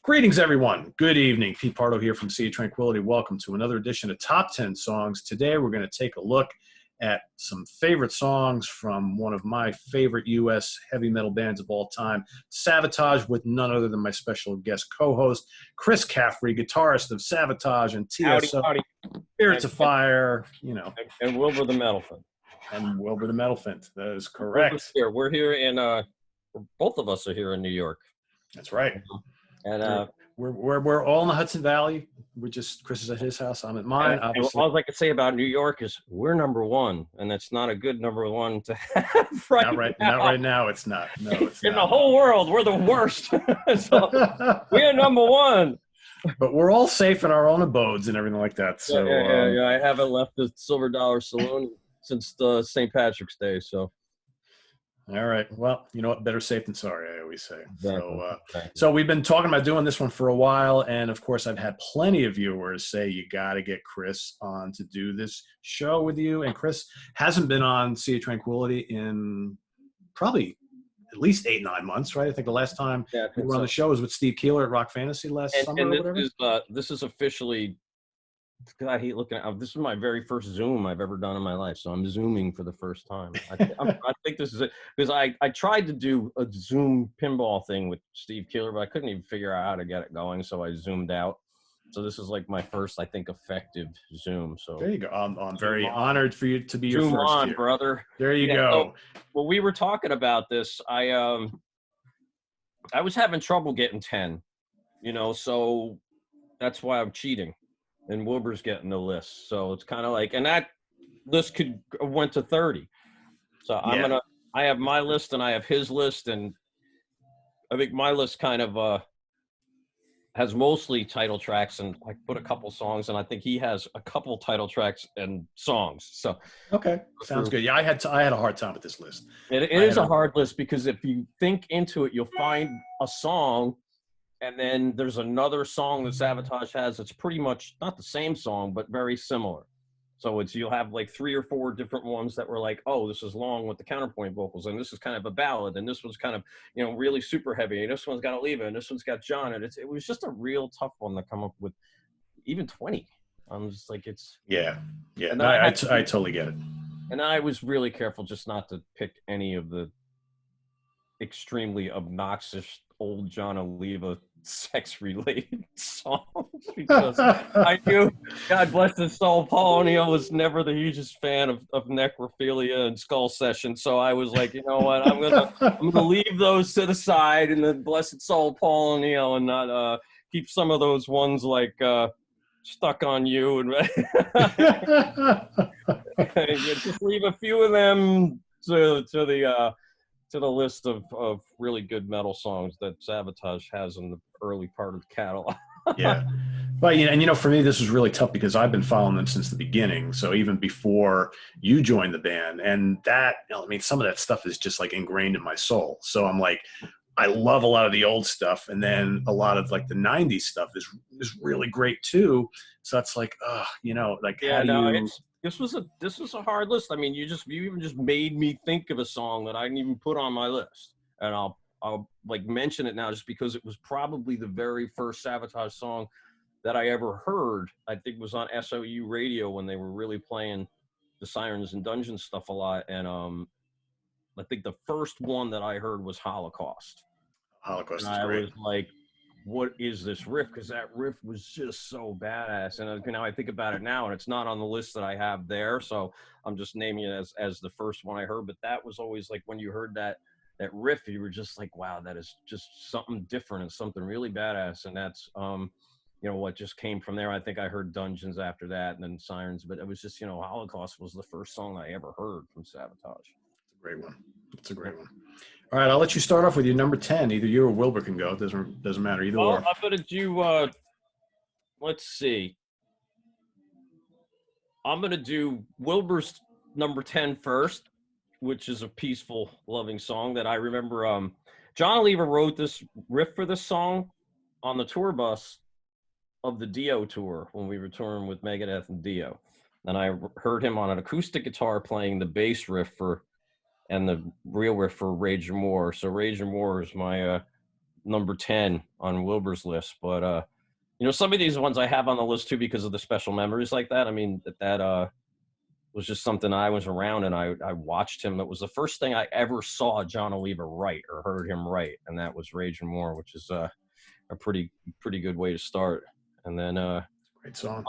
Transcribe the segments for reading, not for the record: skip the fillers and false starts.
Greetings, everyone. Good evening. Pete Pardo here from Sea of Tranquility. Welcome to another edition of Top 10 Songs. Today, we're going to take a look at some favorite songs from one of my favorite U.S. heavy metal bands of all time, Savatage, with none other than my special guest co-host, Chris Caffery, guitarist of Savatage and TSO, howdy. Spirits of Fire, you know. And Wilbur the Metalfant. And Wilbur the Metalfant. That is correct. We're here in, both of us are here in New York. That's right. And we're all in the Hudson Valley. We're just, Chris is at his house, I'm at mine. and all I can say about New York is we're number one, and that's not a good number one to have right now. Not right now. It's not. No, it's in not. the whole world, we're the worst. So we're number one. But we're all safe in our own abodes and everything like that. So yeah. I haven't left the Silver Dollar Saloon since St. Patrick's Day. So. All right. Well, you know what? Better safe than sorry, I always say. Exactly. So we've been talking about doing this one for a while. And, of course, I've had plenty of viewers say you got to get Chris on to do this show with you. And Chris hasn't been on Sea of Tranquility in probably at least 8-9 months, right? I think the last time we were on the show was with Steve Keeler at Rock Fantasy last summer or whatever. This is officially – I hate looking at this is my very first Zoom I've ever done in my life, so I'm Zooming for the first time. I think this is it because I tried to do a Zoom pinball thing with Steve Keeler, but I couldn't even figure out how to get it going, so I zoomed out. So this is like my first, I think, effective Zoom. So there you go. I'm very honored for you to be your Zoom first on, year. brother. There you go. So, well, we were talking about this. I was having trouble getting 10, so that's why I'm cheating. And Wilbur's getting the list, so it's kind of like, and that list went to 30. So I have my list and I have his list, and I think my list kind of has mostly title tracks, and I put a couple songs, and I think he has a couple title tracks and songs. So okay, sounds good. Yeah, I had a hard time with this list. It is a hard list because if you think into it, you'll find a song. And then there's another song that Savatage has that's pretty much not the same song, but very similar. So you'll have like 3 or 4 different ones that were like, oh, this is long with the counterpoint vocals, and this is kind of a ballad, and this one's kind of, really super heavy, and this one's got Oliva, and this one's got John, and it was just a real tough one to come up with, even 20. I'm just like, it's... Yeah. No, I totally get it. And I was really careful just not to pick any of the extremely obnoxious old John Oliva sex-related songs because I knew, God bless his soul, Paul O'Neill was never the hugest fan of necrophilia and skull session. So I was like, you know what, I'm gonna leave those to the side, and the blessed soul Paul O'Neill, and not keep some of those ones like Stuck on You, and just leave a few of them to the list of really good metal songs that Savatage has in the early part of the catalog. Yeah. But, for me, this was really tough because I've been following them since the beginning. So even before you joined the band, and that, some of that stuff is just like ingrained in my soul. So I'm like, I love a lot of the old stuff. And then a lot of like the 90s stuff is really great too. So it's like, This was a hard list. I mean, you even just made me think of a song that I didn't even put on my list, and I'll like mention it now just because it was probably the very first Savatage song that I ever heard. I think it was on SOU radio when they were really playing the Sirens and Dungeons stuff a lot, and I think the first one that I heard was Holocaust. Holocaust is great. I was like, what is this riff? Because that riff was just so badass. And now I think about it now, and it's not on the list that I have there, so I'm just naming it as the first one I heard. But that was always like, when you heard that riff, you were just like, wow, that is just something different and something really badass. And that's what just came from there. I think I heard Dungeons after that, and then Sirens. But it was just, Holocaust was the first song I ever heard from Savatage. It's a great one. All right, I'll let you start off with your number 10. Either you or Wilbur can go. It doesn't matter. Either or. I'm going to do, let's see. I'm going to do Wilbur's number 10 first, which is a peaceful, loving song that I remember. John Oliva wrote this riff for this song on the tour bus of the Dio tour when we were touring with Megadeth and Dio. And I heard him on an acoustic guitar playing the bass riff and the real riff for Rage and War. So Rage and War is my number 10 on Wilbur's list. But some of these ones I have on the list too because of the special memories like that. I mean, that was just something I was around and I watched him. It was the first thing I ever saw John Oliva write or heard him write, and that was Rage and More, which is a pretty good way to start. And then great song.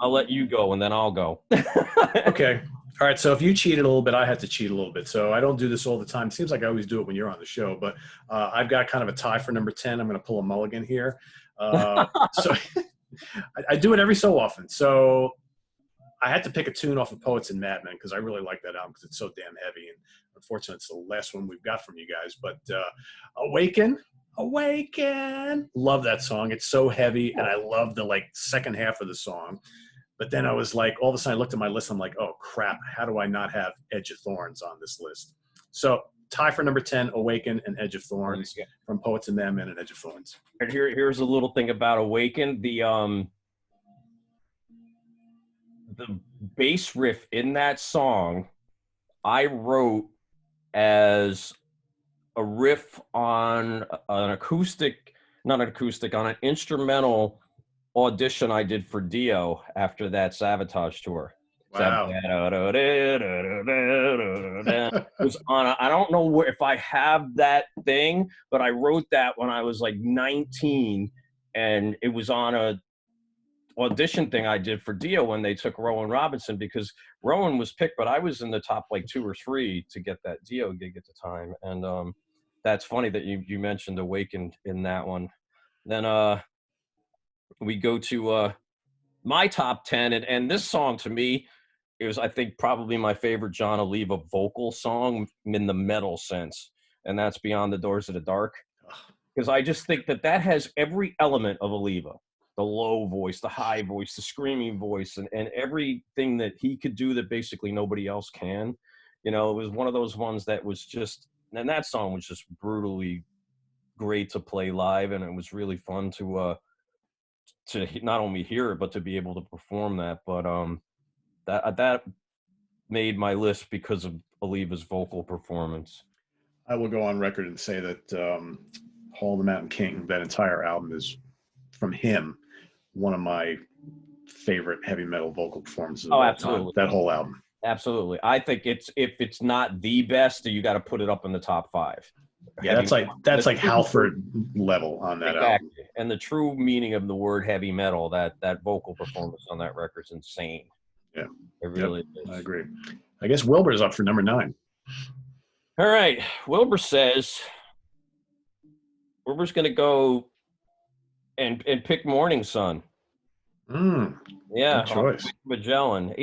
I'll let you go, and then I'll go. Okay. All right. So if you cheated a little bit, I had to cheat a little bit. So I don't do this all the time. It seems like I always do it when you're on the show, but I've got kind of a tie for number 10. I'm going to pull a mulligan here. So I do it every so often. So I had to pick a tune off of Poets and Madmen because I really like that album because it's so damn heavy. And unfortunately, it's the last one we've got from you guys. But Awaken. Love that song. It's so heavy, and I love the second half of the song. But then I was like, all of a sudden I looked at my list. I'm like, oh crap, how do I not have Edge of Thorns on this list? So tie for number 10, Awaken and Edge of Thorns from Poets and Madmen and Edge of Thorns. And here's a little thing about Awaken. The bass riff in that song I wrote as a riff on an instrumental audition I did for Dio after that Savatage tour. Wow. It was on I don't know if I have that thing, but I wrote that when I was like 19, and it was on a audition thing I did for Dio when they took Rowan Robinson, because Rowan was picked, but I was in the top 2 or 3 to get that Dio gig at the time. And that's funny that you mentioned Awakened in that one. Then we go to my top 10, and this song to me is, I think, probably my favorite John Oliva vocal song in the metal sense, and that's Beyond the Doors of the Dark, because I just think that has every element of Oliva. The low voice, the high voice, the screaming voice, and everything that he could do that basically nobody else can. It was one of those ones that was just, and that song was just brutally great to play live, and it was really fun to not only hear it, but to be able to perform that. But that made my list because of Oliva's vocal performance. I will go on record and say that Hall of the Mountain King, that entire album is, from him, one of my favorite heavy metal vocal performances. Oh, absolutely. That whole album. Absolutely. I think if it's not the best, you got to put it up in the top 5. Yeah, that's like Halford level on that album. And the true meaning of the word heavy metal, that vocal performance on that record is insane. Yeah. It really is. I agree. I guess Wilbur's up for number 9. All right. Wilbur says Wilbur's going to go and pick Morning Sun. Yeah, good choice. Magellan.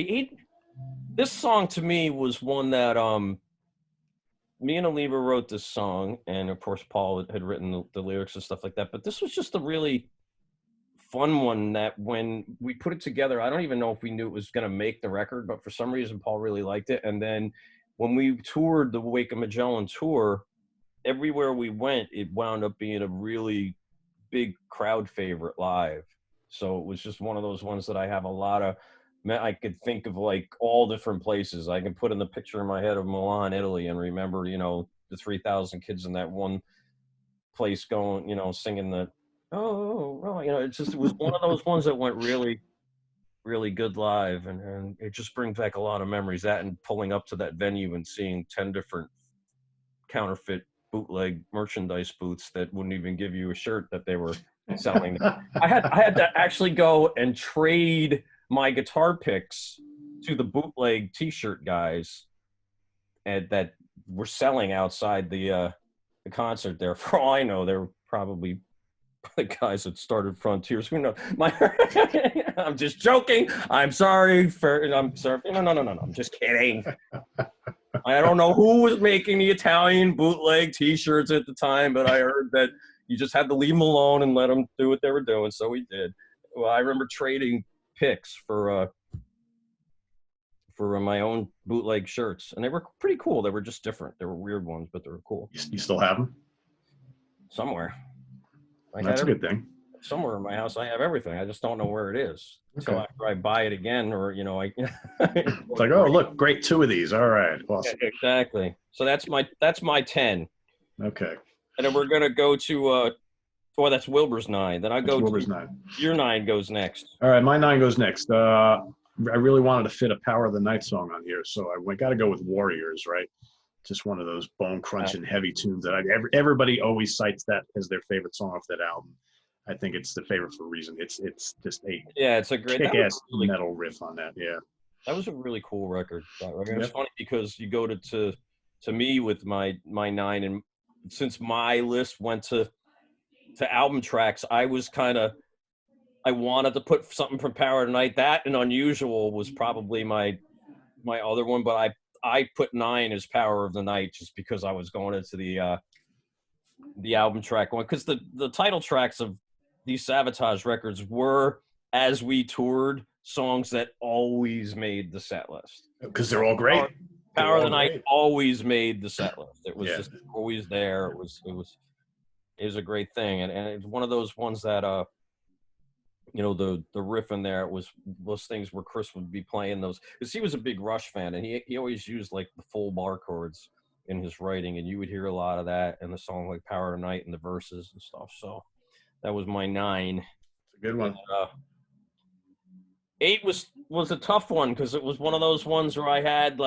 This song to me was one that me and Oliva wrote this song, and of course Paul had written the lyrics and stuff like that. But this was just a really fun one that when we put it together, I don't even know if we knew it was going to make the record, but for some reason Paul really liked it. And then when we toured the Awaken Magellan tour, everywhere we went, it wound up being a really big crowd favorite live. So it was just one of those ones that I have a lot of, I could think of all different places. I can put in the picture in my head of Milan, Italy, and remember, the 3,000 kids in that one place going, singing the, it was one of those ones that went really, really good live. And it just brings back a lot of memories, that and pulling up to that venue and seeing 10 different counterfeit bootleg merchandise booths that wouldn't even give you a shirt that they were selling. I had to actually go and trade my guitar picks to the bootleg t-shirt guys and that were selling outside the concert there. For all I know, they were probably the guys that started Frontiers. Who knows? I'm just joking. I'm sorry. I'm sorry. No. I'm just kidding. I don't know who was making the Italian bootleg t-shirts at the time, but I heard that you just had to leave them alone and let them do what they were doing. So we did. Well, I remember trading picks for my own bootleg shirts, and they were pretty cool. They were just different. They were weird ones, but they were cool. You still have them? Somewhere. That's a good thing. Somewhere in my house, I have everything. I just don't know where it is. Okay. So after I buy it again, or it's like, oh, look, great, 2 of these. All right, awesome. Yeah, exactly. So that's my 10. Okay. And then we're gonna go to Oh, that's Wilbur's 9. Then I go Wilbur's to 9. your 9 goes next. All right, my 9 goes next. I really wanted to fit a Power of the Night song on here, so I got to go with Warriors, right? Just one of those bone crunching heavy tunes that everybody always cites that as their favorite song off that album. I think it's the favorite for a reason. It's just a it's a great kick-ass metal riff on that. Yeah, that was a really cool record. That record. Yep. It's funny because you go to me with my 9, and since my list went to album tracks, I was I wanted to put something from Power of the Night. That and Unusual was probably my other one, but I put 9 as Power of the Night just because I was going into the album track one, because the title tracks of these Savatage records were, as we toured, songs that always made the set list because they're all great. Power of the Night always made the set list. It was just always there. It was a great thing, and it's one of those ones that the riff in there was those things where Chris would be playing those, because he was a big Rush fan, and he always used like the full bar chords in his writing, and you would hear a lot of that in the song like Power of the Night and the verses and stuff. So that was my 9. It's a good one. 8 was a tough one because it was one of those ones where I had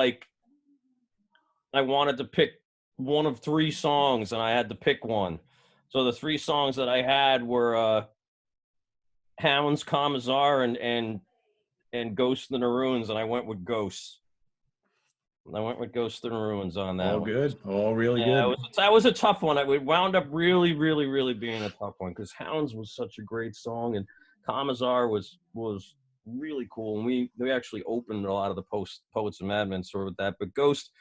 I wanted to pick one of 3 songs, and I had to pick one. So the 3 songs that I had were Hounds, Commissar, and Ghost in the Ruins, and I went with Ghosts. I went with Ghost in the Ruins on that. All good. All really good. That was a tough one. It wound up really, really, really being a tough one because Hounds was such a great song, and Commissar was really cool. And we actually opened a lot of the Poets and Madmen store with that. But Ghost,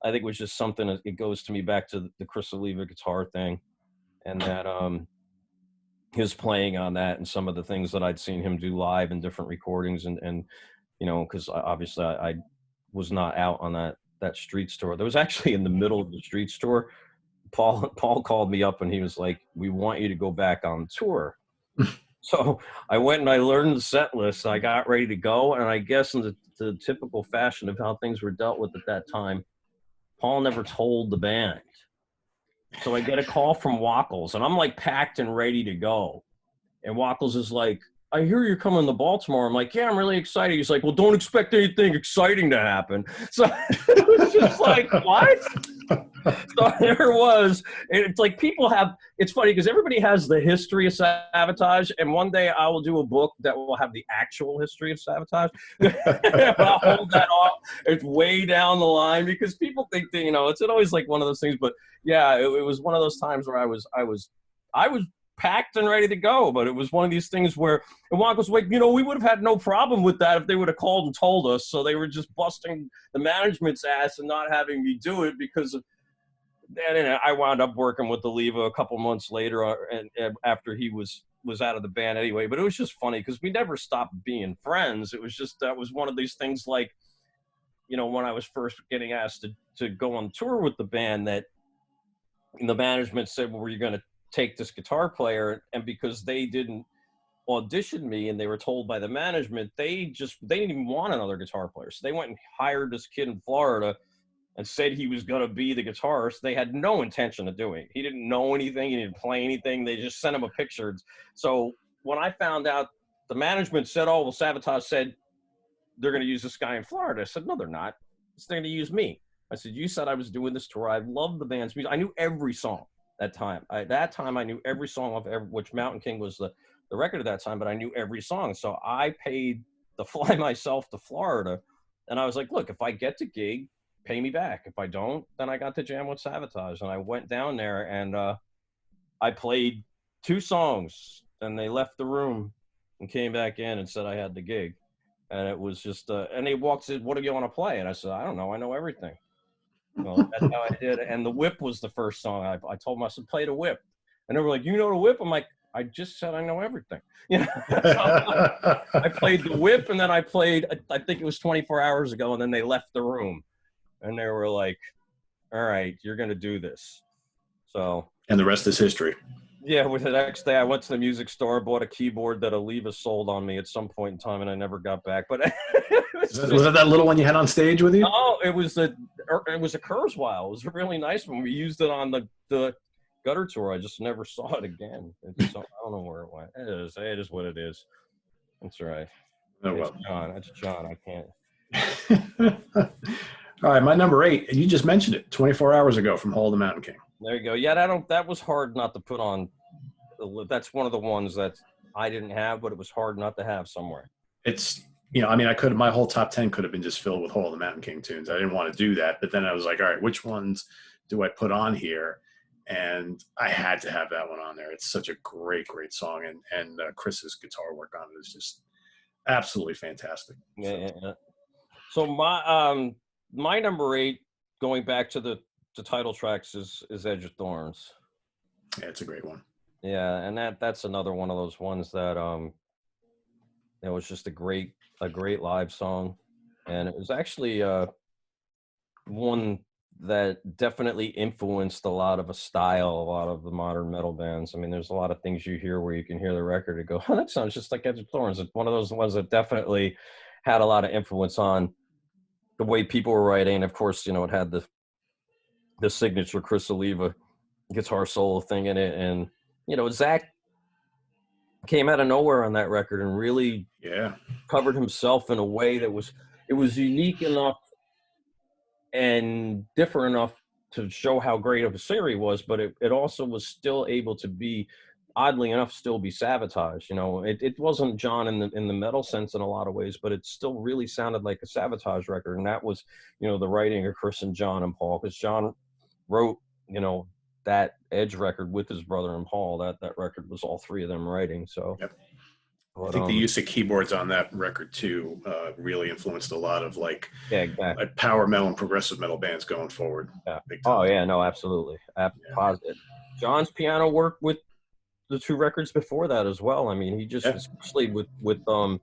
I think, was just something that it goes to me back to the Chris Oliva guitar thing, and that his playing on that and some of the things that I'd seen him do live in different recordings, and because obviously I was not out on that street store. There was actually in the middle of the street store, Paul called me up and he was like, "We want you to go back on tour." So I went and I learned the set list. I got ready to go, and I guess in the typical fashion of how things were dealt with at that time, Paul never told the band. So I get a call from Wackles, and I'm like packed and ready to go. And Wackles is like, "I hear you're coming to Baltimore." I'm like, "Yeah, I'm really excited." He's like, "Well, don't expect anything exciting to happen." So it was just like, what? So there it was. It's like it's funny because everybody has the history of Savatage, and one day I will do a book that will have the actual history of Savatage. But I'll hold that off. It's way down the line because people think that, it's always like one of those things. But yeah, it was one of those times where I was packed and ready to go, but it was one of these things where, and Wackles was like, we would have had no problem with that if they would have called and told us. So they were just busting the management's ass and not having me do it because of. And I wound up working with Oliva a couple months later, and after he was out of the band anyway. But it was just funny because we never stopped being friends. It was just that was one of these things like, when I was first getting asked to go on tour with the band, that the management said, "Well, were you going to take this guitar player?" And because they didn't audition me and they were told by the management, they didn't even want another guitar player. So they went and hired this kid in Florida and said he was going to be the guitarist. They had no intention of doing it. He didn't know anything. He didn't play anything. They just sent him a picture. So when I found out, the management said, "Oh, well, Savatage said they're going to use this guy in Florida." I said, "No, they're not. They're going to use me." I said, "You said I was doing this tour. I loved the band's music. I knew every song that time. I knew every song off which Mountain King was the record at that time, but I knew every song. So I paid to fly myself to Florida. And I was like, look, if I get the gig, pay me back. If I don't, then I got to jam with Savatage." And I went down there and I played 2 songs, and they left the room and came back in and said I had the gig. And it was just, and they walked and said, "What do you want to play?" And I said, "I don't know. I know everything." Well, that's how I did it. And the Whip was the first song. I told them, I said, "Play the Whip." And they were like, "You know the Whip?" I'm like, "I just said I know everything." I played the Whip, and then I played, I think it was 24 hours ago, and then they left the room. And they were like, "All right, you're going to do this." So. And the rest is history. Yeah, with the next day, I went to the music store, bought a keyboard that Oliva sold on me at some point in time, and I never got back. But was it that little one you had on stage with you? Oh, it was a Kurzweil. It was a really nice one. We used it on the Gutter tour. I just never saw it again. I don't know where it went. It is what it is. That's right. Oh, It's well. John. That's John. I can't. All right, my number 8, and you just mentioned it 24 hours ago from Hole of the Mountain King. There you go. Yeah, that was hard not to put on. That's one of the ones that I didn't have, but it was hard not to have somewhere. It's, I mean, my whole top 10 could have been just filled with Hole of the Mountain King tunes. I didn't want to do that, but then I was like, all right, which ones do I put on here? And I had to have that one on there. It's such a great, great song, and Chris's guitar work on it is just absolutely fantastic. Yeah. So my number 8, going back to the title tracks, is Edge of Thorns. Yeah, it's a great one. Yeah, and that's another one of those ones that it was just a great live song, and it was actually one that definitely influenced a lot of a lot of the modern metal bands. I mean, there's a lot of things you hear where you can hear the record and go, oh, that sounds just like Edge of Thorns. It's one of those ones that definitely had a lot of influence on the way people were writing. Of course, it had the signature Chris Oliva guitar solo thing in it, and Zach came out of nowhere on that record and really covered himself in a way that was unique enough and different enough to show how great of a singer he was, but it also was still able to be, oddly enough, still be Savatage. It wasn't John in the metal sense in a lot of ways, but it still really sounded like a Savatage record, and that was the writing of Chris and John and Paul, because John wrote that Edge record with his brother and Paul. That record was all three of them writing. So yep. But, I think the use of keyboards on that record too really influenced a lot of like power metal and progressive metal bands going forward. Yeah. Oh yeah, no, absolutely. Positive. John's piano work with the 2 records before that as well. I mean, he just especially with the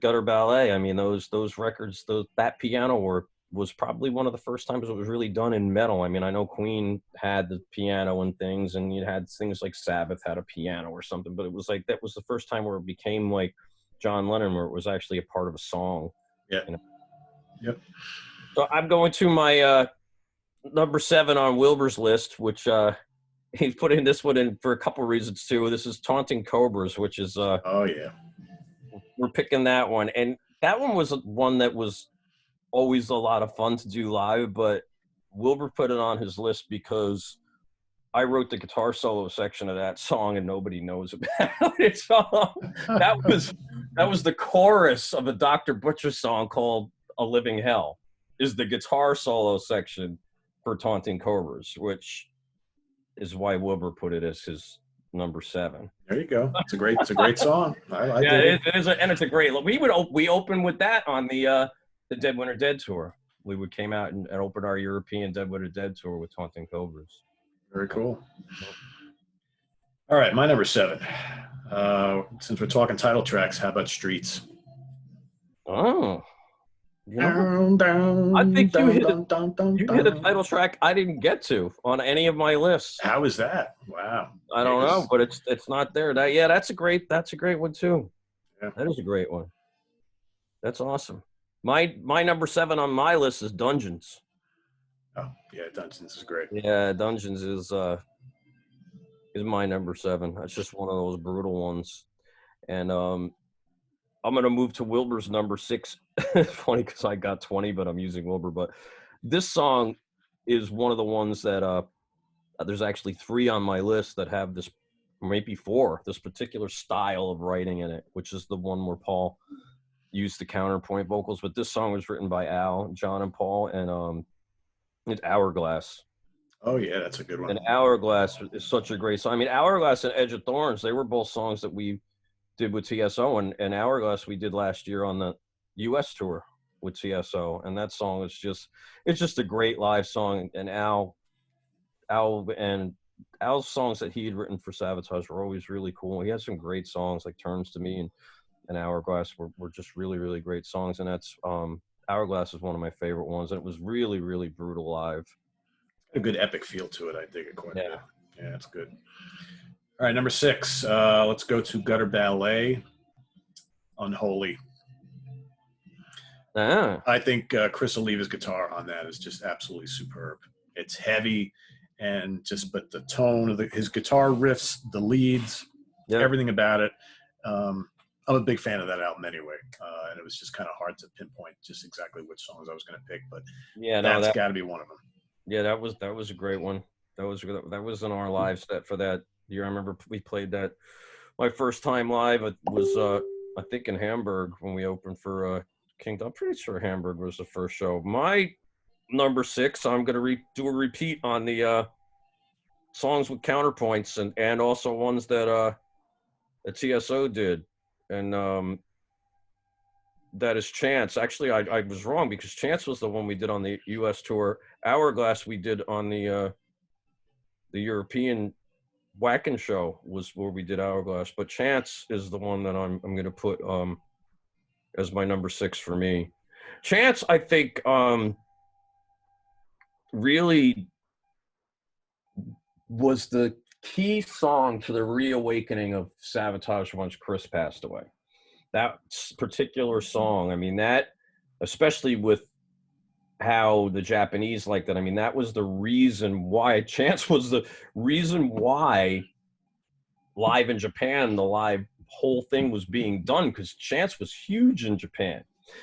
Gutter Ballet. I mean, those records, that piano work was probably one of the first times it was really done in metal. I mean, I know Queen had the piano and things, and you had things like Sabbath had a piano or something, but it was like, that was the first time where it became like John Lennon, where it was actually a part of a song. Yeah. Yep. So I'm going to my number 7 on Wilbur's list, which he's putting this one in for a couple reasons too. This is Taunting Cobras, which is oh yeah, we're picking that one, and that one was one that was always a lot of fun to do live, but Wilbur put it on his list because I wrote the guitar solo section of that song and nobody knows about it. So that was the chorus of a Dr. Butcher song called A Living Hell, is the guitar solo section for Taunting Cobras, which is why Wilbur put it as his number 7. There you go. It's a great song. It is, and it's a great. We opened with that on the Dead Winter Dead tour. We came out and opened our European Dead Winter Dead tour with Taunting Cobras. Very cool. All right, my number 7. Since we're talking title tracks, how about Streets? Oh. I think you hit a title track I didn't get to on any of my lists. How is that? Wow. I don't know, but it's not there. That's a great one too. Yeah. That is a great one. That's awesome. My number 7 on my list is Dungeons. Oh yeah, Dungeons is great. Yeah, Dungeons is my number 7. That's just one of those brutal ones. And I'm gonna move to Wilbur's number 6. It's funny because I got 20, but I'm using Wilbur. But this song is one of the ones that there's actually 3 on my list that have this, maybe 4, this particular style of writing in it, which is the one where Paul used the counterpoint vocals. But this song was written by Al, John, and Paul, and it's Hourglass. Oh yeah, that's a good one. And Hourglass is such a great song. I mean, Hourglass and Edge of Thorns, they were both songs that we did with TSO, and Hourglass we did last year on the US tour with TSO, and that song is just a great live song. And Al's songs that he had written for Savatage were always really cool. He had some great songs like Turns to Me and Hourglass were just really, really great songs. And that's Hourglass is one of my favorite ones, and it was really, really brutal live. A good epic feel to it. I dig it quite a bit. Yeah, it's good. All right, number 6. Let's go to Gutter Ballet, Unholy. I think Chris Oliva's guitar on that is just absolutely superb. It's heavy, and but the tone of his guitar riffs, the leads, everything about it. I'm a big fan of that album anyway, and it was just kind of hard to pinpoint just exactly which songs I was going to pick, but that's got to be one of them. Yeah, that was a great one. That was in our live set for that year. I remember we played that. My first time live, it was I think in Hamburg when we opened for Kingdom. I'm pretty sure Hamburg was the first show. My number 6, I'm going to do a repeat on the songs with counterpoints and also ones that TSO did, and that is Chance. Actually, I was wrong because Chance was the one we did on the U.S. tour. Hourglass we did on the European Wacken show was where we did Hourglass, but Chance is the one that I'm going to put as my number 6 for me. Chance, I think, really was the key song to the reawakening of Savatage once Chris passed away. That particular song, I mean, that, especially with how the Japanese liked it, I mean, that was the reason why Chance was the reason why live in Japan, the live whole thing was being done, because Chance was huge in Japan.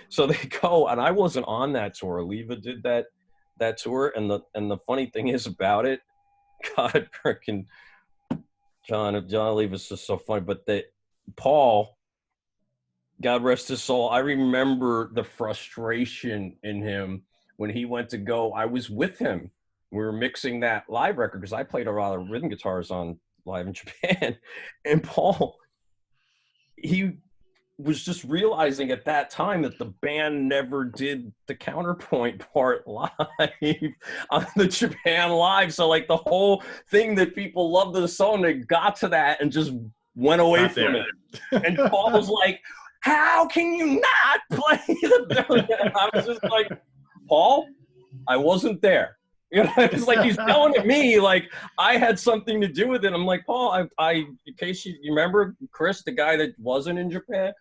So they go, and I wasn't on that tour. Leva did that tour, and the funny thing is about it, God, freaking John Leva's just so funny. But Paul, God rest his soul, I remember the frustration in him when he went to go. I was with him. We were mixing that live record because I played a lot of rhythm guitars on live in Japan. And Paul, he was just realizing at that time that the band never did the counterpoint part live on the Japan live. So like the whole thing that people loved the song, they got to that and just went away from it. And Paul was like, how can you not play the I was just like, Paul, I wasn't there. You know, it's like he's telling it me like I had something to do with it. I'm like, Paul, I in case you remember Chris, the guy that wasn't in Japan.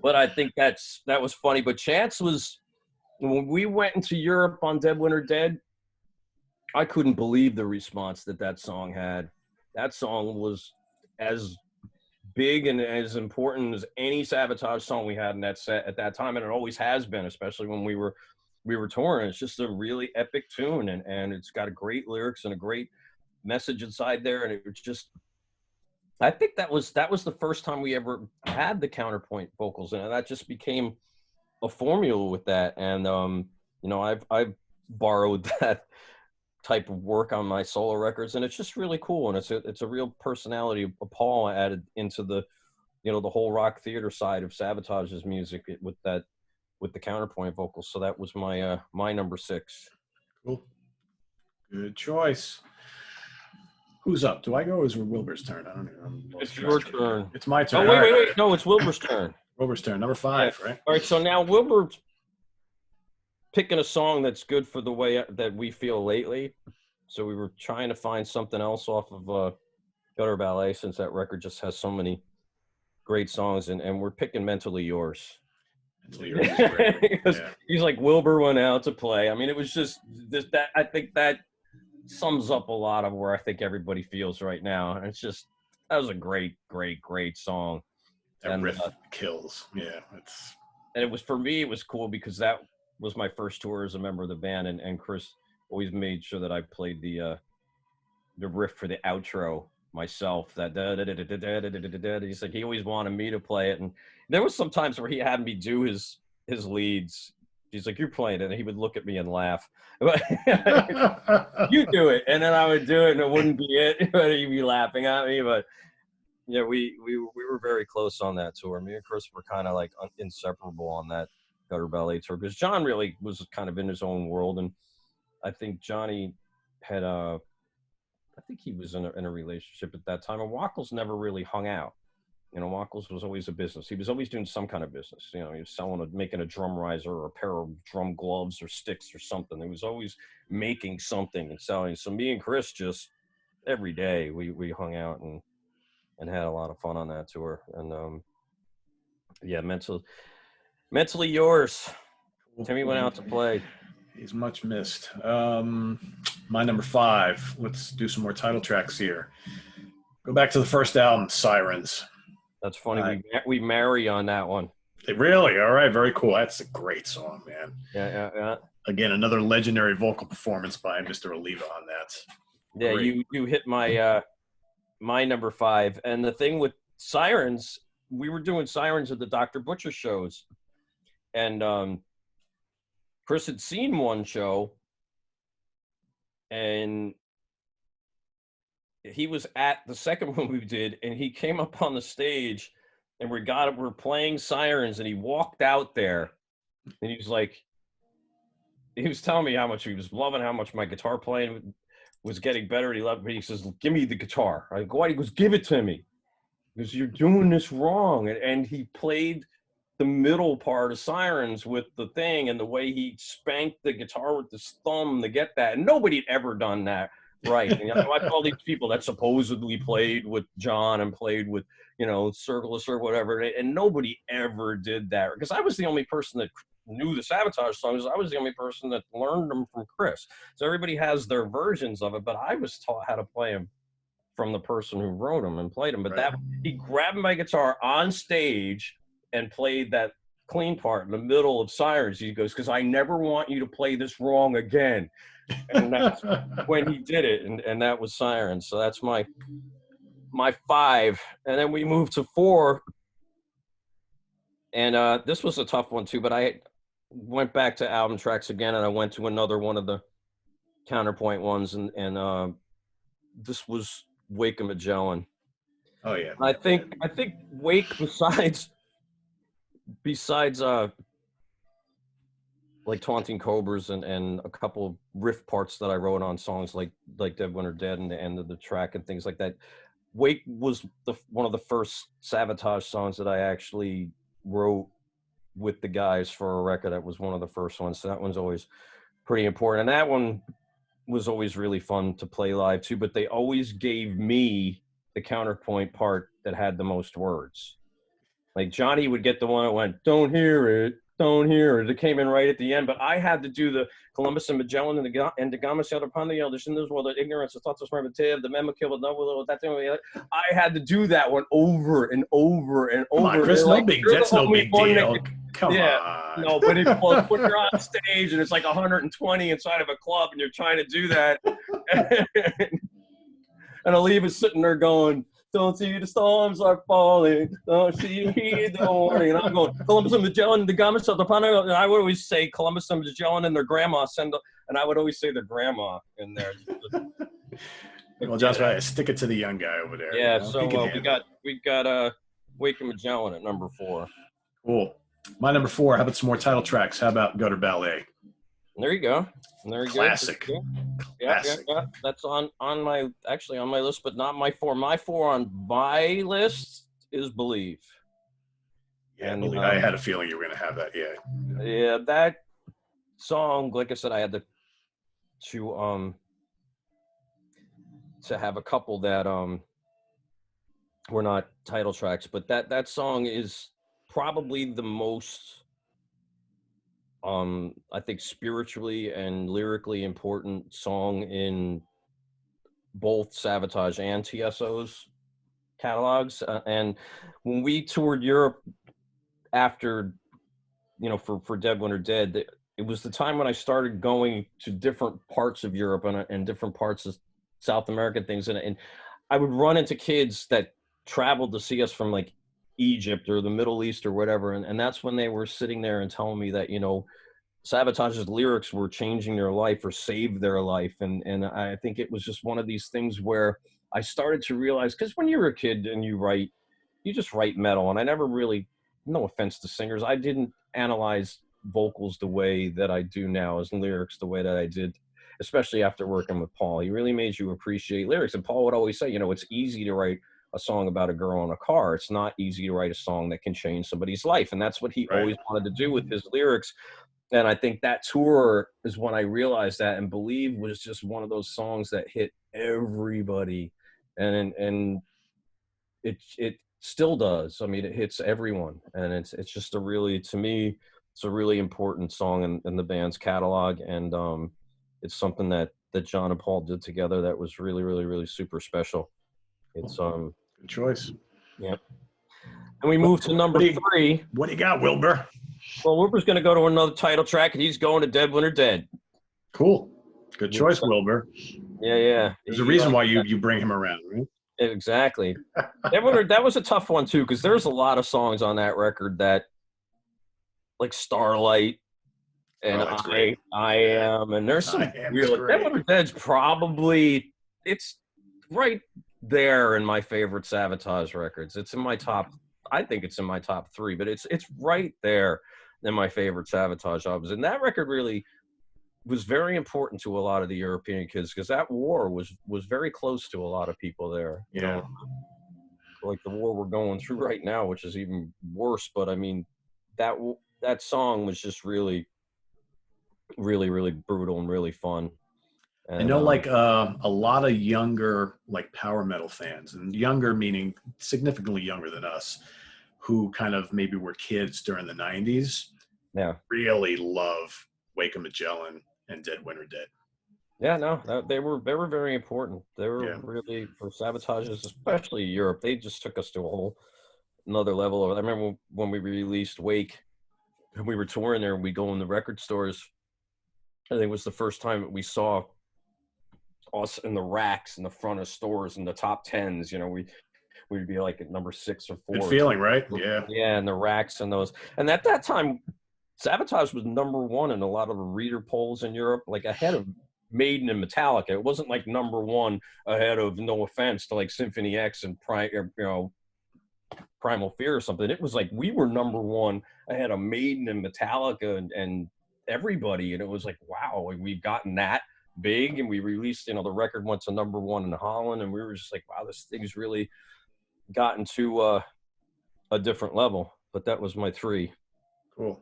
But I think that was funny. But Chance was, when we went into Europe on Dead Winter Dead, I couldn't believe the response that song had. That song was as big and as important as any Savatage song we had in that set at that time, and it always has been, especially when we were touring. It's just a really epic tune, and it's got a great lyrics and a great message inside there, and it was just, I think that was the first time we ever had the counterpoint vocals, and that just became a formula with that. And you know, I've borrowed that type of work on my solo records, and it's just really cool, and it's a real personality of Paul added into the, you know, the whole rock theater side of Savatage's music with the counterpoint vocals. So that was my my number 6. Cool, good choice. Who's up? Do I go, or is it Wilbur's turn? I don't know. It's your turn. It's my turn. Oh, wait. No, it's Wilbur's turn. Wilbur's turn, number 5, right? All right, so now Wilbur's picking a song that's good for the way that we feel lately. So we were trying to find something else off of Gutter Ballet, since that record just has so many great songs, and we're picking Mentally Yours. Mentally Yours is great. Yeah. He's like, Wilbur went out to play. I mean, it was just that. I think that sums up a lot of where I think everybody feels right now. And it's just, that was a great song. That riff kills. Yeah, and it was, for me, it was cool because that was my first tour as a member of the band, and Chris always made sure that I played the riff for the outro myself. That he's like, he always wanted me to play it, and there was some times where he had me do his leads. He's like, you're playing it, and he would look at me and laugh. You do it, and then I would do it, and it wouldn't be it, but he'd be laughing at me. But yeah, we were very close on that tour. Me and Chris were kind of like inseparable on that Gutter Ballet tour, because John really was kind of in his own world, and I think Johnny had I think he was in a relationship at that time, and Wackles never really hung out. You know, Wackles was always a business. He was always doing some kind of business. You know, he was making a drum riser or a pair of drum gloves or sticks or something. He was always making something and selling. So me and Chris just every day we hung out and had a lot of fun on that tour. And yeah, mentally yours. Timmy went out to play. He's much missed. My number 5. Let's do some more title tracks here. Go back to the first album, Sirens. That's funny. We marry on that one. Really? All right. Very cool. That's a great song, man. Yeah. Again, another legendary vocal performance by Mr. Oliva on that. Yeah, Great. you hit my my number 5. And the thing with Sirens, we were doing Sirens at the Dr. Butcher shows. And Chris had seen one show, and he was at the second one we did, and he came up on the stage, and we're playing Sirens, and he walked out there, and he was telling me how much he was loving, how much my guitar playing was getting better, and he loved me. He says, "Give me the guitar." I go, "Why?" He goes, "Give it to me." Because you're doing this wrong. And he played the middle part of Sirens with the thing, and the way he spanked the guitar with his thumb to get that. And nobody had ever done that right. And I watched all these people that supposedly played with John and played with, Circulus or whatever, and nobody ever did that. Because I was the only person that knew the Savatage songs. I was the only person that learned them from Chris. So everybody has their versions of it, but I was taught how to play them from the person who wrote them and played them. But Right. he grabbed my guitar on stage and played that clean part in the middle of Sirens. He goes, "Because I never want you to play this wrong again." And that's when he did it, and that was Sirens. So that's my 5. And then we moved to 4. And this was a tough one too, but I went back to album tracks again, and I went to another one of the counterpoint ones, and this was Wake of Magellan. Oh yeah. I think Wake, besides like Taunting Cobras and a couple riff parts that I wrote on songs like Dead Winter Dead and the end of the track and things like that, Wake was one of the first Savatage songs that I actually wrote with the guys for a record. That was one of the first ones. So that one's always pretty important. And that one was always really fun to play live too, but they always gave me the counterpoint part that had the most words. Like Johnny would get the one that went, "Don't hear it, don't hear it." It came in right at the end, but I had to do the Columbus and Magellan and the Gama sailed upon the elders in this world, the ignorance, the thoughts of primitive, the memo killed with no will, that thing. I had to do that one over and over and over. Come on, Chris, that's no big deal. Come on. No, but when you're on stage and it's like 120 inside of a club and you're trying to do that, and Alib is sitting there going, "Don't see the storms are falling, don't see hear the warning." And I'm going, "Columbus and Magellan, the Gama sailed upon the," and I would always say Columbus and Magellan and their grandma and I would always say their grandma in there. Well, just right. Stick it to the young guy over there. Yeah, so we got Awaken Magellan at number 4. Cool. My number 4. How about some more title tracks? How about Gutter Ballet? There you go. Classic. Yeah. That's on my list, but not my 4. My 4 on my list is Believe. Yeah, and I had a feeling you were going to have that. Yeah. Yeah, that song, like I said, I had to have a couple that were not title tracks, but that song is probably the most I think spiritually and lyrically important song in both Savatage and TSO's catalogs. And when we toured Europe after, for Dead Winter Dead, it was the time when I started going to different parts of Europe and different parts of South American things. And I would run into kids that traveled to see us from like Egypt or the Middle East or whatever. And that's when they were sitting there and telling me that, Savatage's lyrics were changing their life or saved their life. And I think it was just one of these things where I started to realize, because when you're a kid and you just write metal. And I never really, no offense to singers, I didn't analyze vocals the way that I do now, as lyrics the way that I did, especially after working with Paul. He really made you appreciate lyrics. And Paul would always say, it's easy to write a song about a girl in a car. It's not easy to write a song that can change somebody's life. And that's what he always wanted to do with his lyrics. And I think that tour is when I realized that, and Believe was just one of those songs that hit everybody. And it still does. I mean, it hits everyone. And it's just a really, to me, it's a really important song in the band's catalog, and it's something that John and Paul did together that was really, really, really super special. It's Good choice. yeah. And we move to number 3. What do you got, Wilbur? Well, Wilbur's going to go to another title track, and he's going to Dead Winter Dead. Cool. Good choice, Wilbur. Yeah. There's a reason why you bring him around, right? Exactly. That was a tough one, too, because there's a lot of songs on that record that, like Starlight and I Am, and there's some real. Dead Winter Dead's probably, it's right there in my favorite Savatage records. It's in my top, I think it's in my top 3, but it's right there in my favorite Savatage albums. And that record really was very important to a lot of the European kids, because that war was very close to a lot of people there. You know, like the war we're going through right now, which is even worse. But I mean, that song was just really, really, really brutal and really fun. And, I know, like a lot of younger, like power metal fans, and younger meaning significantly younger than us, who kind of maybe were kids during the 90s, really love Wake of Magellan and Dead Winter Dead. Yeah, no, they were very important. They were really, for Savatage, especially Europe, they just took us to a whole another level. I remember when we released Wake, and we were touring there, and we go in the record stores. I think it was the first time that we saw us in the racks in the front of stores in the top 10s. You know, we'd be like at number 6 or 4. Good feeling, right? Yeah, and the racks and those. And at that time, Savatage was number 1 in a lot of the reader polls in Europe, like ahead of Maiden and Metallica. It wasn't like number 1 ahead of, no offense, to like Symphony X and Primal Fear or something. It was like we were number 1 ahead of Maiden and Metallica and everybody. And it was like, wow, we've gotten that big. And we released, the record went to number 1 in Holland, and we were just like, wow, this thing's really gotten to a different level. But that was my 3. Cool.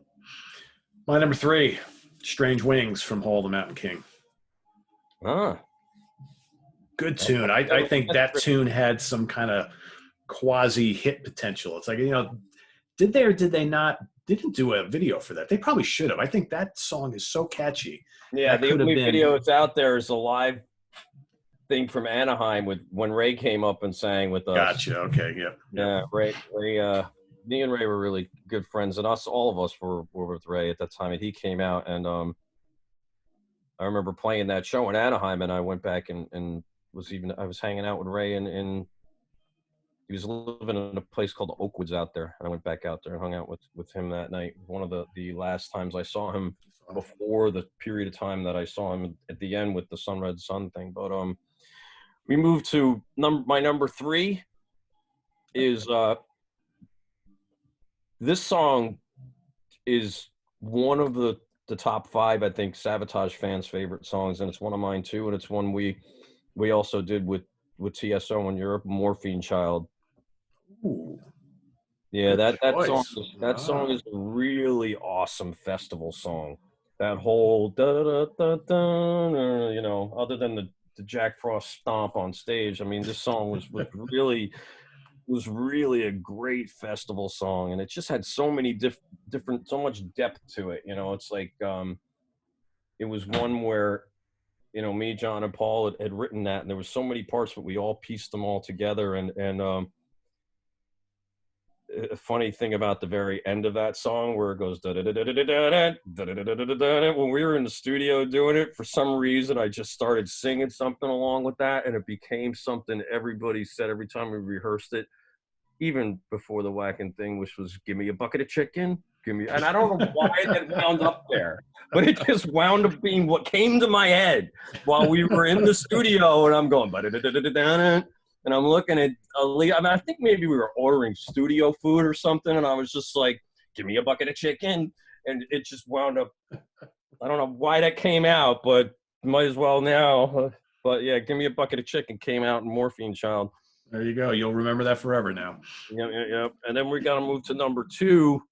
My number 3, Strange Wings from Hall of the Mountain King. Good tune. I think that tune had some kind of quasi hit potential. It's like, did they or did they not? Didn't do a video for that. They probably should have. I think that song is so catchy. Yeah, the only video that's out there is a live thing from Anaheim with when Ray came up and sang with us. Gotcha. Okay. Yep. Yeah, Ray. Me and Ray were really good friends, and all of us were with Ray at that time. And he came out, and I remember playing that show in Anaheim, and I went back and I was hanging out with Ray, and he was living in a place called the Oakwoods out there, and I went back out there and hung out with him that night. One of the last times I saw him before the period of time that I saw him at the end with the Sun Red Sun thing. But we moved to my number 3 is this song is one of the top 5, I think, Savatage fans' favorite songs, and it's one of mine too, and it's one we also did with TSO in Europe, Morphine Child. Ooh. Yeah, that song is a really awesome festival song. That whole other than the Jack Frost stomp on stage, I mean, this song was really a great festival song, and it just had so many different, so much depth to it. It's like it was one where me, John, and Paul had written that, and there was so many parts, but we all pieced them all together. And a funny thing about the very end of that song, where it goes when we were in the studio doing it, for some reason I just started singing something along with that, and it became something everybody said every time we rehearsed it, even before the whacking thing, which was, give me a bucket of chicken, and I don't know why it wound up there, but it just wound up being what came to my head while we were in the studio, and I'm going, and I'm looking at Ali. I mean, I think maybe we were ordering studio food or something, and I was just like, give me a bucket of chicken, and it just wound up, I don't know why that came out, but might as well now. But yeah, give me a bucket of chicken came out in Morphine Child. There you go. You'll remember that forever now. Yep. And then we got to move to number 2.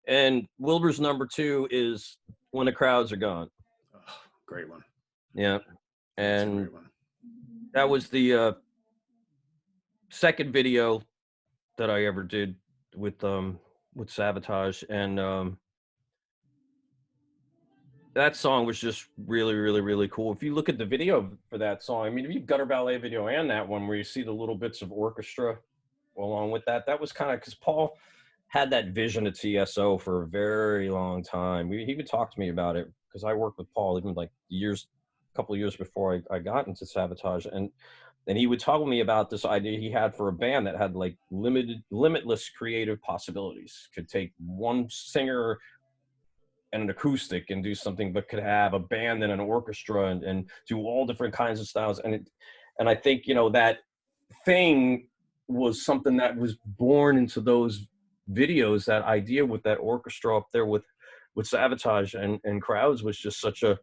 And Wilbur's number 2 is When the Crowds Are Gone. Oh, great one. Yeah. And that was the second video that I ever did with with Savatage, and that song was just really, really, really cool. If you look at the video for that song, I mean, if you gutter ballet video and that one where you see the little bits of orchestra along with that, that was kind of because Paul had that vision of TSO for a very long time. He would talk to me about it because I worked with Paul even like a couple of years before I got into Savatage, and he would talk with me about this idea he had for a band that had like limitless creative possibilities. Could take one singer and an acoustic and do something, but could have a band and an orchestra and do all different kinds of styles. And I think, you know, that thing was something that was born into those videos. That idea with that orchestra up there with Savatage and crowds was just such a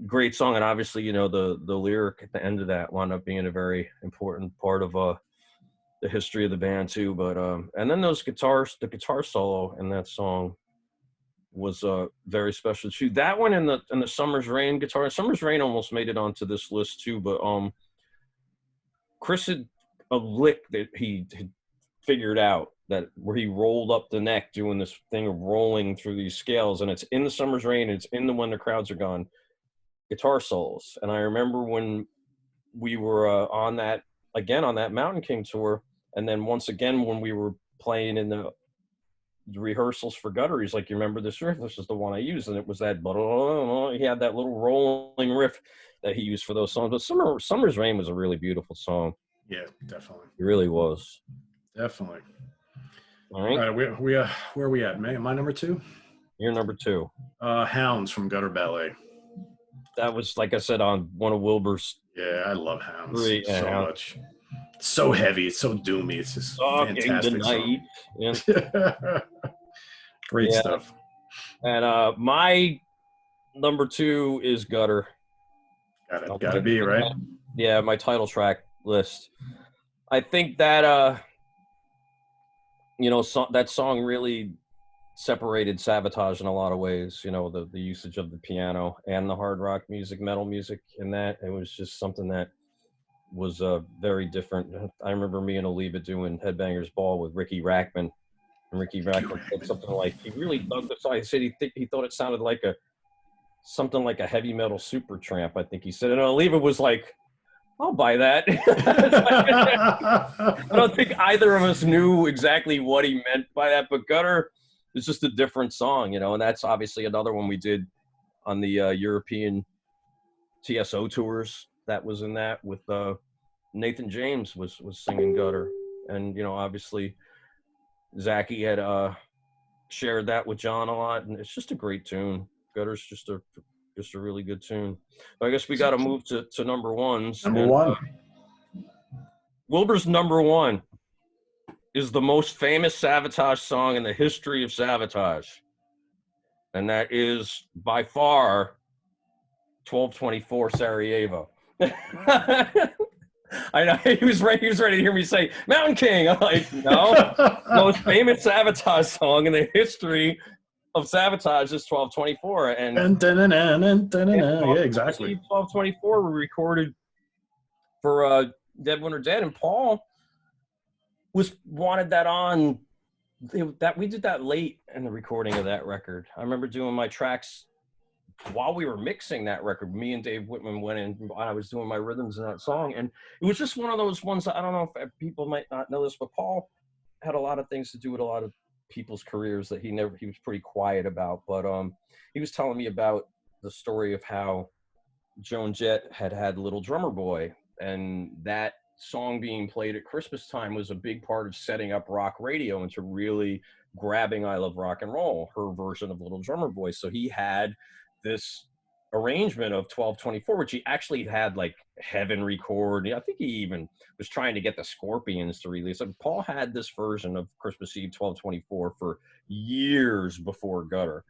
great song. And obviously, you know, the lyric at the end of that wound up being a very important part of the history of the band too. But and then the guitar solo in that song was very special too. That one and the Summer's Rain guitar. Summer's Rain almost made it onto this list too, but Chris had a lick that he had figured out that where he rolled up the neck doing this thing of rolling through these scales, and it's in the Summer's Rain, it's in the When the Crowds Are Gone guitar solos. And I remember when we were on that Mountain King tour, and then once again when we were playing in the rehearsals for Gutter, he's like, you remember this riff? This is the one I used. And it was that, he had that little rolling riff that he used for those songs. But Summer's Rain was a really beautiful song. Yeah, definitely. It really was. Definitely. All right. All right, where are we at? Am I number 2? You're number 2. Hounds from Gutter Ballet. That was, like I said, on one of Wilbur's. Yeah, I love Hounds so much. It's so heavy. It's so doomy. It's just fantastic song. Yeah. Great stuff. And my number 2 is Gutter. Got to be, right? Yeah, my title track list. I think that you know, that song really separated Savatage in a lot of ways. You know, the usage of the piano and the hard rock music, metal music, and that it was just something that was very different. I remember me and Oliva doing Headbangers Ball with Ricky Rackman, and Ricky Rackman said something like he really dug the song. He said he thought it sounded like something like a heavy metal Supertramp, I think he said, and Oliva was like, I'll buy that. I don't think either of us knew exactly what he meant by that, but Gutter is just a different song, you know, and that's obviously another one we did on the European TSO tours. That was in that with Nathan James was singing Gutter, and you know, obviously Zachy had shared that with John a lot, and it's just a great tune. Gutter's just a really good tune. But I guess we got to move to number ones. Number one. Wilbur's number 1 is the most famous Savatage song in the history of Savatage, and that is by far 1224 Sarajevo. I know he was ready to hear me say Mountain King. I'm like, no, most famous Savatage song in the history of Savatage is 1224, and yeah, exactly. 1224 were recorded for Dead When They're Dead, and Paul wanted that on. That we did that late in the recording of that record. I remember doing my tracks while we were mixing that record. Me and Dave Whitman went in and I was doing my rhythms in that song, and it was just one of those ones that I don't know if people might not know this, but Paul had a lot of things to do with a lot of people's careers that he was pretty quiet about. But he was telling me about the story of how Joan Jett had Little Drummer Boy, and that song being played at Christmas time was a big part of setting up rock radio into really grabbing I Love Rock and Roll, her version of Little Drummer Boy. So he had this arrangement of 1224, which he actually had like Heaven record. I think he even was trying to get the Scorpions to release it. Paul had this version of Christmas Eve 1224 for years before Gutter,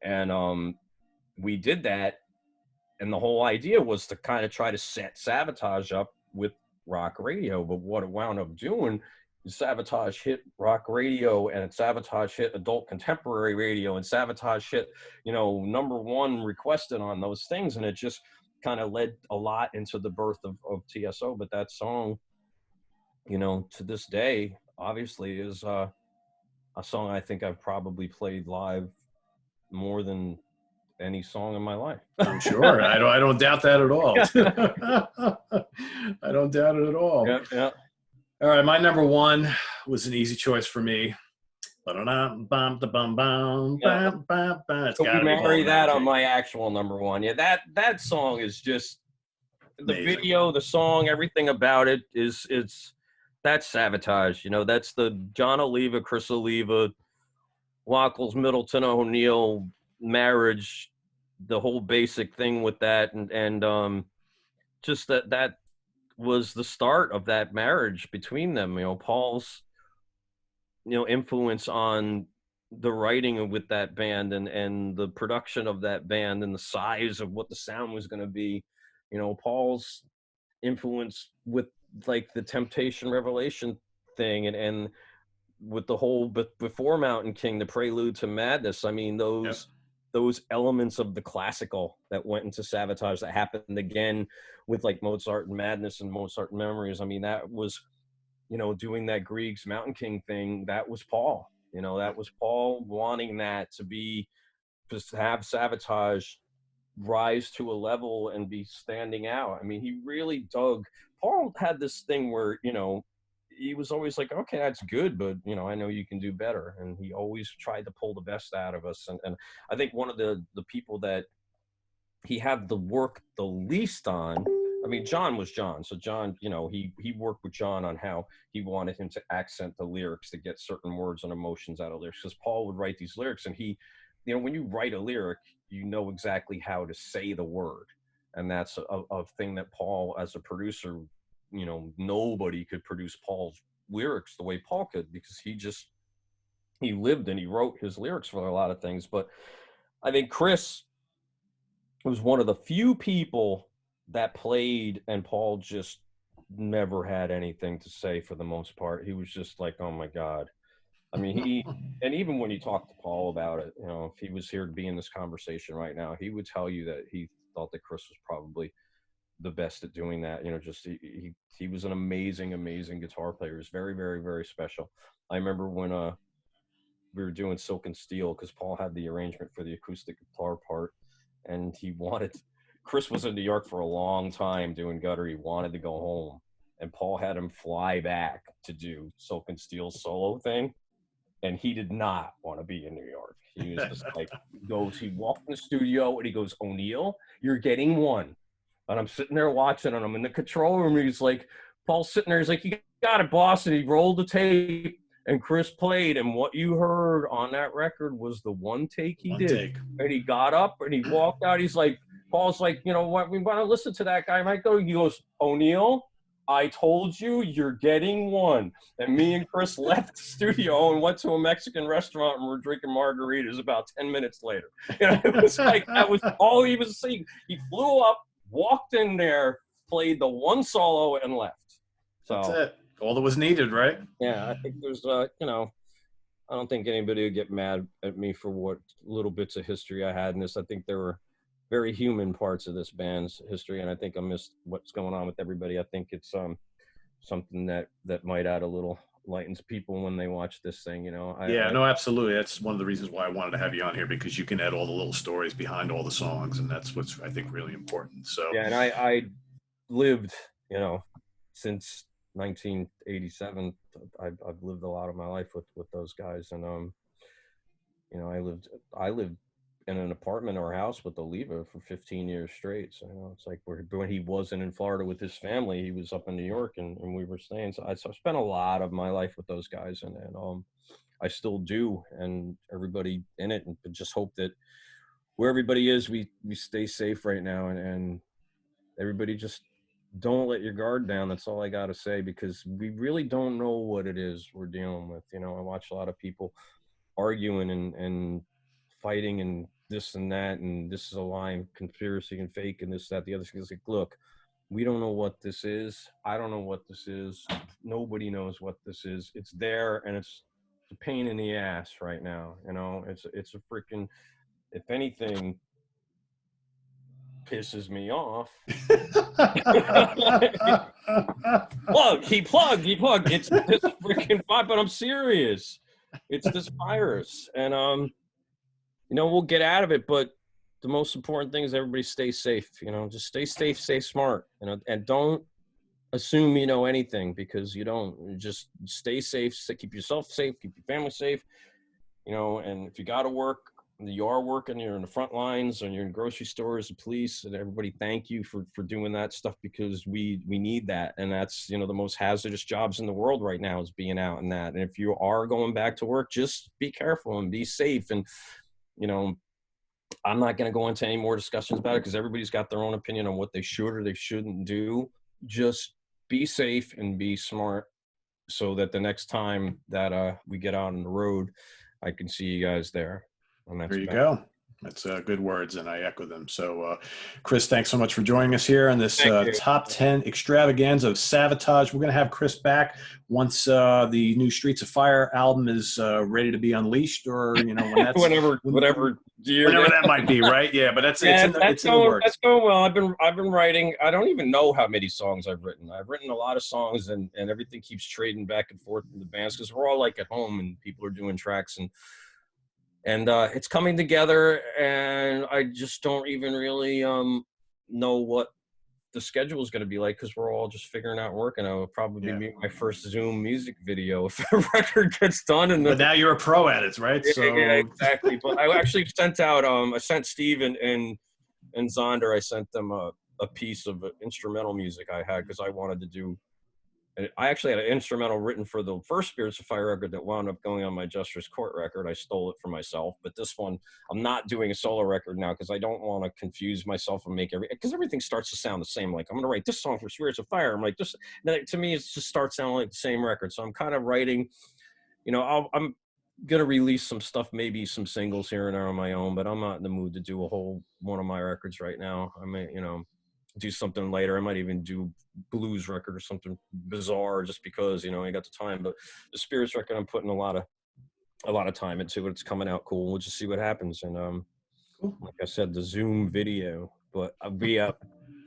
and we did that, and the whole idea was to kind of try to set Savatage up with rock radio. But what it wound up doing is Savatage hit rock radio, and Savatage hit adult contemporary radio, and Savatage hit, you know, number 1 requested on those things, and it just kind of led a lot into the birth of TSO. But that song, you know, to this day, obviously is a song I think I've probably played live more than any song in my life. I'm sure. I don't doubt that at all. I don't doubt it at all. Yeah, yeah. All right, my number one was an easy choice for me. It's So we got to be marry Ball that Mountain on King. my actual number one. Yeah, that song is just the Amazing. video, the song, everything about it that's Savatage. You know, that's the John Oliva, Chris Oliva, Wackles, Middleton O'Neill marriage, the whole basic thing with that, and just that was the start of that marriage between them. You know, Paul's influence on the writing with that band and the production of that band and the size of what the sound was going to be. You know, Paul's influence with like the Temptation Revelation thing and with the whole before Mountain King, the Prelude to Madness. I mean, those elements of the classical that went into Savatage that happened again with like Mozart and Madness and Mozart Memories. I mean, that was, doing that Griegs Mountain King thing. That was Paul. That was Paul wanting that to be, just to have Savatage rise to a level and be standing out. I mean, he really Paul had this thing where, he was always like, okay, that's good, but I know you can do better. And he always tried to pull the best out of us. And I think one of the people that he had the work the least on, I mean, John was John. So John, he worked with John on how he wanted him to accent the lyrics to get certain words and emotions out of lyrics. Because Paul would write these lyrics and he, when you write a lyric, you know exactly how to say the word. And that's a thing that Paul, as a producer, nobody could produce Paul's lyrics the way Paul could, because he lived and he wrote his lyrics for a lot of things. But I think Chris was one of the few people that played, and Paul just never had anything to say for the most part. He was just like, oh my God. I mean, and even when you talk to Paul about it, if he was here to be in this conversation right now, he would tell you that he thought that Chris was probably the best at doing that. Just he was an amazing guitar player. He was very, very, very special. I remember when we were doing Silk and Steel, because Paul had the arrangement for the acoustic guitar part, and Chris was in New York for a long time doing Gutter. He wanted to go home, and Paul had him fly back to do Silk and Steel's solo thing, and he did not want to be in New York. He was just like, he walked in the studio and he goes, O'Neill, you're getting one. And I'm sitting there watching, and I'm in the control room. He's like, Paul's sitting there. He's like, you got it, boss. And he rolled the tape, and Chris played. And what you heard on that record was the one take he did. And he got up and he walked out. He's like, Paul's like, you know what? We want to listen to that guy. Might go. He goes, O'Neill, I told you, you're getting one. And me and Chris left the studio and went to a Mexican restaurant, and we're drinking margaritas about 10 minutes later. It was like, that was all he was saying. He flew up, walked in there, played the one solo, and left. So that's it. All that was needed, right? Yeah, I think there's, I don't think anybody would get mad at me for what little bits of history I had in this. I think there were very human parts of this band's history, and I think I missed what's going on with everybody. I think it's something that might add a little light into people when they watch this thing. No, absolutely. That's one of the reasons why I wanted to have you on here, because you can add all the little stories behind all the songs, and that's what's, I think, really important. So yeah, and I lived, since 1987. I've lived a lot of my life with those guys, and I lived in an apartment or house with Oliva for 15 years straight. So it's like when he wasn't in Florida with his family, he was up in New York, and we were staying. So I spent a lot of my life with those guys, and I still do, and everybody in it, and just hope that where everybody is, we stay safe right now, and everybody just don't let your guard down. That's all I got to say, because we really don't know what it is we're dealing with. I watch a lot of people arguing and fighting and this and that, and this is a lie, conspiracy and fake, and this, that, the other thing. It's like, look, we don't know what this is. I don't know what this is. Nobody knows what this is. It's there, and it's a pain in the ass right now. It's a freaking, if anything pisses me off. He plugged. It's freaking fun, but I'm serious. It's this virus, and we'll get out of it. But the most important thing is everybody stay safe. Just stay safe, stay smart. And don't assume you know anything, because you don't. Just stay safe. Keep yourself safe. Keep your family safe. And if you got to work, you are working, you're in the front lines, and you're in grocery stores, the police, and everybody, thank you for doing that stuff, because we need that. And that's, the most hazardous jobs in the world right now, is being out in that. And if you are going back to work, just be careful and be safe. And, I'm not going to go into any more discussions about it, because everybody's got their own opinion on what they should or they shouldn't do. Just be safe and be smart, so that the next time that we get out on the road, I can see you guys there. There you go. That's good words, and I echo them. So, Chris, thanks so much for joining us here on this top 10 extravaganza of Savatage. We're going to have Chris back once the new Streets of Fire album is ready to be unleashed, or when that's whenever that might be, right? Yeah, but it's in the works. That's going well. I've been writing. I don't even know how many songs I've written. I've written a lot of songs, and everything keeps trading back and forth in the bands, because we're all like at home and people are doing tracks, and it's coming together, and I just don't even really know what the schedule is going to be like, because we're all just figuring out working. It'll probably be my first Zoom music video if the record gets done. But now you're a pro at it, right? Yeah, exactly. But I actually sent out, I sent Steve and Zonder, I sent them a piece of instrumental music I had, because I wanted to do. I actually had an instrumental written for the first Spirits of Fire record that wound up going on my Justice Court record. I stole it for myself. But this one, I'm not doing a solo record now, because I don't want to confuse myself and make because everything starts to sound the same. Like, I'm going to write this song for Spirits of Fire. I'm like, this, to me, it just starts sounding like the same record. So I'm kind of writing, I'm going to release some stuff, maybe some singles here and there on my own, but I'm not in the mood to do a whole one of my records right now. I may, do something later. I might even do blues record or something bizarre, just because I got the time. But the Spirits record, I'm putting a lot of time into it. It's coming out cool. We'll just see what happens. And like I said, the Zoom video, but I'll be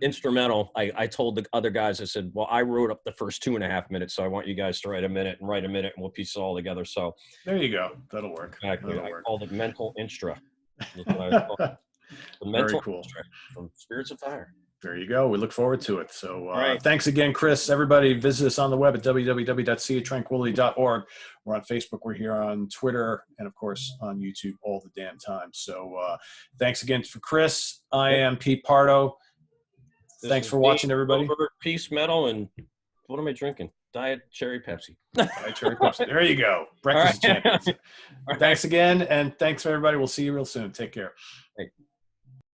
instrumental. I told the other guys, I said, well, I wrote up the first 2.5 minutes, so I want you guys to write a minute, and we'll piece it all together. So there you go. That'll work. Exactly. I called it Mental Instra. The Mental Instra from Spirits of Fire. There you go. We look forward to it. So thanks again, Chris. Everybody, visit us on the web at www.seatranquility.org. We're on Facebook. We're here on Twitter, and, of course, on YouTube all the damn time. So thanks again for Chris. I am Pete Pardo. Thanks for watching, everybody. Peace Metal, and what am I drinking? Diet Cherry Pepsi. Diet Cherry Pepsi. There you go. Breakfast champions. Thanks again, and thanks, everybody. We'll see you real soon. Take care. Hey.